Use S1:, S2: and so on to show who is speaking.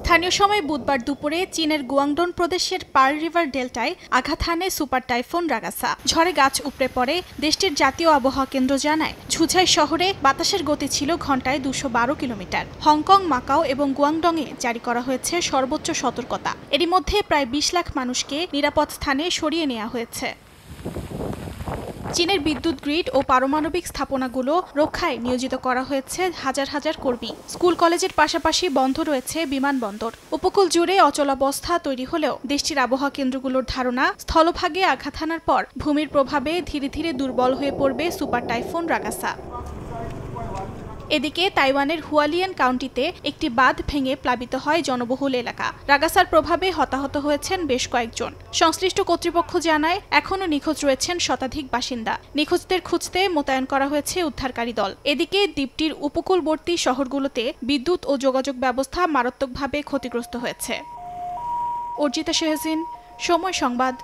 S1: স্থানীয় সময় বুধবার দুপুরে চীনের গুয়াংডং প্রদেশের পার্ল রিভার ডেল্টায় আঘাত হানে সুপার টাইফুন রাগাসা। ঝড়ে গাছ উপড়ে পড়ে। দেশটির জাতীয় আবহাওয়া কেন্দ্র জানায়, ঝুঝাই শহরে বাতাসের গতি ছিল ঘন্টায় 212 কিলোমিটার। হংকং, মাকাও এবং গুয়াংডংয়ে জারি করা হয়েছে সর্বোচ্চ সতর্কতা। এরই মধ্যে প্রায় 20 লাখ মানুষকে নিরাপদ স্থানে সরিয়ে নেওয়া হয়েছে। চীনের বিদ্যুৎ গ্রিড ও পারমাণবিক স্থাপনাগুলো রক্ষায় নিয়োজিত করা হয়েছে হাজার হাজার কর্মী। স্কুল কলেজের পাশাপাশি বন্ধ রয়েছে বিমানবন্দর। উপকূল জুড়ে অচলাবস্থা তৈরি হলেও দেশটির আবহাওয়া কেন্দ্রগুলোর ধারণা, স্থলভাগে আঘাত হানার পর ভূমির প্রভাবে ধীরে ধীরে দুর্বল হয়ে পড়বে সুপার টাইফুন রাগাসা। এদিকে তাইওয়ানের হুয়ালিয়ান কাউন্টিতে একটি বাঁধ ভেঙে প্লাবিত হয় জনবহুল এলাকা। রাগাসার প্রভাবে হতাহত হয়েছেন বেশ কয়েকজন। সংশ্লিষ্ট কর্তৃপক্ষ জানায়, এখনও নিখোঁজ রয়েছেন শতাধিক বাসিন্দা। নিখোঁজদের খুঁজতে মোতায়েন করা হয়েছে উদ্ধারকারী দল। এদিকে দ্বীপটির উপকূলবর্তী শহরগুলোতে বিদ্যুৎ ও যোগাযোগ ব্যবস্থা মারাত্মকভাবে ক্ষতিগ্রস্ত হয়েছে। অর্জিতা শেহজিন, সময় সংবাদ।